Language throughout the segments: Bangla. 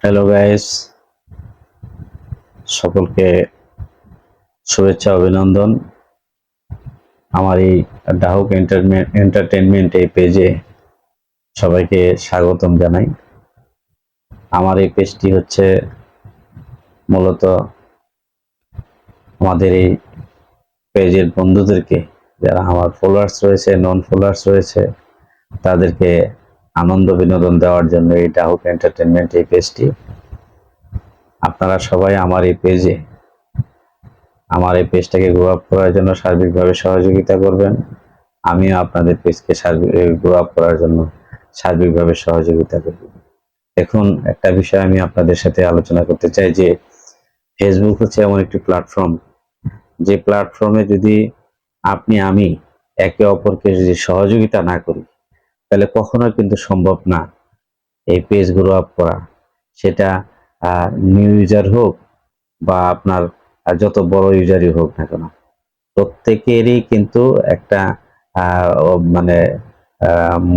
হ্যালো গাইস, সকলকে শুভেচ্ছা অভিনন্দন। আমার এই ডাহুক এন্টারটেনমেন্ট এই পেজে সবাইকে স্বাগতম জানাই। আমার এই পেজটি হচ্ছে মূলত আমাদের এই পেজের বন্ধুদেরকে, যারা আমার ফলোয়ার্স রয়েছে, নন ফলোয়ার্স রয়েছে, তাদেরকে আনন্দ বিনোদন দেওয়ার জন্য এই ডাহুক এন্টারটেনমেন্ট এই পেজটি। আপনারা সবাই আমার এই পেজটাকে গ্রো আপ করার জন্য সার্বিকভাবে সহযোগিতা করবেন। আমিও আপনাদের পেজকে গ্রো আপ করার জন্য সার্বিকভাবে সহযোগিতা করব। এখন একটা বিষয় আমি আপনাদের সাথে আলোচনা করতে চাই যে ফেসবুক হচ্ছে এমন একটি প্ল্যাটফর্ম, যে প্ল্যাটফর্মে যদি আমি একে অপরকে যদি সহযোগিতা না করি, তাহলে কখনো কিন্তু সম্ভব না এই পেজ গ্রো আপ করা। সেটা নিউ ইউজার হোক বা আপনার যত বড় ইউজারই হোক না কেন, প্রত্যেকেরই কিন্তু একটা মানে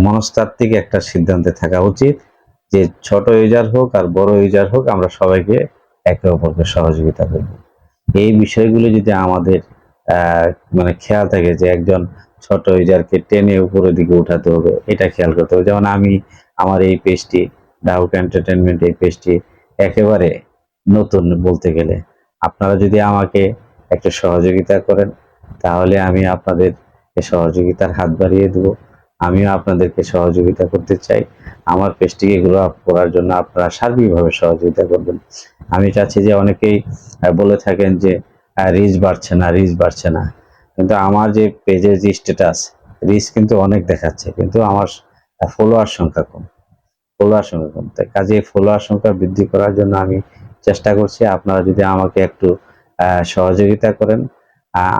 মনস্তাত্ত্বিক একটা সিদ্ধান্তে থাকা উচিত যে ছোট ইউজার হোক আর বড় ইউজার হোক, আমরা সবাইকে একে অপরকে সহযোগিতা করব। এই বিষয়গুলো যদি আমাদের মানে খেয়াল থাকে যে একজন ছোট ইউজারকে টেনে উপরের দিকে উঠাতে হবে, এটা খেয়াল করতে হবে। যেমন আমি আমার এই পেজটি, ডাউক এন্টারটেনমেন্ট এই পেজটি একেবারে নতুন বলতে গেলে। আপনারা যদি আমাকে একটু সহযোগিতা করেন, তাহলে আমি আপনাদের সহযোগিতার হাত বাড়িয়ে দেব। আমিও আপনাদেরকে সহযোগিতা করতে চাই। আমার পেজটিকে গ্রো আপ করার জন্য আপনারা সার্বিকভাবে সহযোগিতা করবেন। আমি চাচ্ছি যে অনেকেই বলে থাকেন যে রিচ বাড়ছে না, কিন্তু আমার যে পেজের যে স্ট্যাটাস, রিচ কিন্তু অনেক দেখাচ্ছে, কিন্তু আমার ফলোয়ার সংখ্যা কম। তাই কাজে ফলোয়ার সংখ্যা বৃদ্ধি করার জন্য আমি চেষ্টা করছি। আপনারা যদি আমাকে একটু সহযোগিতা করেন,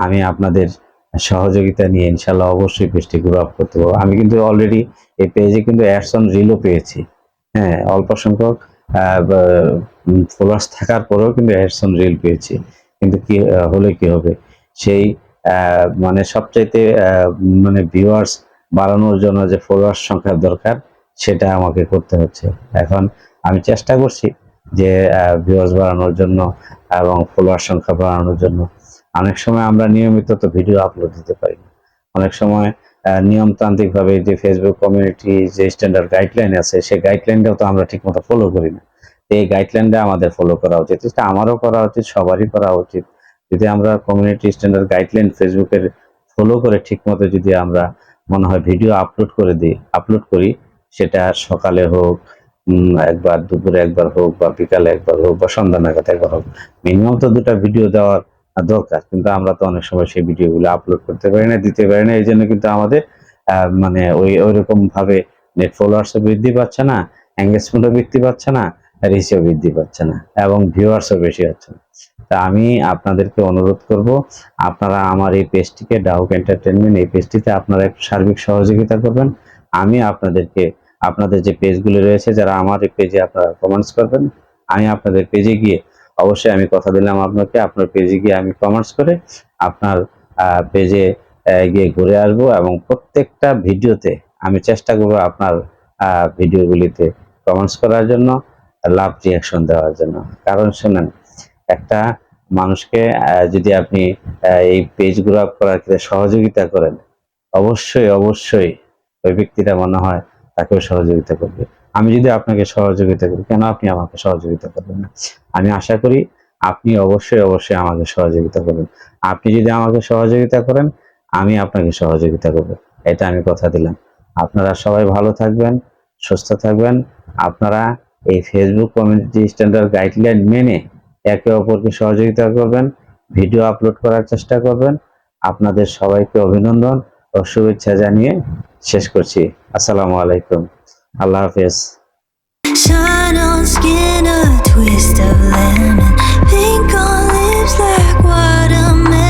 আমি আপনাদের সহযোগিতা নিয়ে ইনশাল্লাহ অবশ্যই পেজটি গ্রো আপ করতে পারবো। আমি কিন্তু অলরেডি এই পেজে কিন্তু অ্যাডস অন রিলও পেয়েছি। হ্যাঁ, অল্প সংখ্যক ফলোয়ার্স থাকার পরেও কিন্তু অ্যাডস অন রিল পেয়েছি। কিন্তু কি হলে কি হবে, সেই মানে সবচাইতে মানে ভিউয়ার্স বাড়ানোর জন্য যে ফলোয়ার্স সংখ্যার দরকার, সেটা আমাকে করতে হচ্ছে। এখন আমি চেষ্টা করছি যে ভিউয়ার্স বাড়ানোর জন্য এবং ফলোয়ার সংখ্যা বাড়ানোর জন্য। অনেক সময় আমরা নিয়মিত তো ভিডিও আপলোড দিতে পারি না। অনেক সময় নিয়মতান্ত্রিকভাবে যে ফেসবুক কমিউনিটি যে স্ট্যান্ডার্ড গাইডলাইন আছে, সেই গাইডলাইনটাও তো আমরা ঠিকমতো ফলো করি না। এই গাইডলাইনটা আমাদের ফলো করা উচিত, এটা আমারও করা উচিত, সবারই করা উচিত। যদি আমরা কমিউনিটি স্ট্যান্ডার্ড গাইডলাইন ফেসবুকের ফলো করে ঠিকমতো যদি আমরা মনে হয় ভিডিও আপলোড করি, সেটা সকালে হোক, একবার দুপুরে একবার হোক, বা বিকালে একবার হোক, বা সন্ধ্যা নাগাদ একবার হোক, মিনিমাম তো 2টা ভিডিও দেওয়ার দরকার। কিন্তু আমরা তো অনেক সময় সেই ভিডিওগুলো আপলোড করতে পারি না, দিতে পারি না। এই জন্য কিন্তু আমাদের মানে ওইরকম ভাবে নেট ফলোয়ার্সও বৃদ্ধি পাচ্ছে না, এঙ্গেজমেন্টও বৃদ্ধি পাচ্ছে না, রিচও বৃদ্ধি পাচ্ছে না, এবং ভিউয়ার্সও বেশি হচ্ছে না। তা আমি আপনাদেরকে অনুরোধ করব, আপনারা আমার এই পেজটিকে, ডাউক এন্টারটেনমেন্ট এই পেজটিতে আপনারা একটু সার্বিক সহযোগিতা করবেন। আমি আপনাদেরকে আপনাদের যে পেজগুলি রয়েছে, যারা আমার এই পেজে আপনারা কমেন্টস করবেন, আমি আপনাদের পেজে গিয়ে অবশ্যই, আমি কথা দিলাম আপনাকে, আপনার পেজে গিয়ে আমি কমেন্টস করে আপনার পেজে গিয়ে ঘুরে আসবো, এবং প্রত্যেকটা ভিডিওতে আমি চেষ্টা করবো আপনার ভিডিওগুলিতে কমেন্টস করার জন্য, লাভ রিয়াকশন দেওয়ার জন্য। কারণ শুনেন, একটা মানুষকে যদি আপনি এই পেজ গ্রো আপ করার ক্ষেত্রে সহযোগিতা করেন, অবশ্যই ওই ব্যক্তিটা মনে হয় তাকেও সহযোগিতা করবে। আমি যদি আপনাকে সহযোগিতা করি, কেন আপনি আমাকে সহযোগিতা করবেন না? আমি আশা করি আপনি অবশ্যই আমাকে সহযোগিতা করবেন। আপনি যদি আমাকে সহযোগিতা করেন, আমি আপনাকে সহযোগিতা করব। এটা আমি কথা দিলাম। আপনারা সবাই ভালো থাকবেন, সুস্থ থাকবেন। আপনারা এই ফেসবুক কমিউনিটি স্ট্যান্ডার্ড গাইডলাইন মেনে একে অপরকে সহযোগিতা করবেন, ভিডিও আপলোড করার চেষ্টা করবেন। আপনাদের সবাইকে অভিনন্দন ও শুভেচ্ছা জানিয়ে শেষ করছি। আসসালামু আলাইকুম। আল্লাহ হাফেজ। Shine on skin, a twist of lemon, pink on lips like watermelon.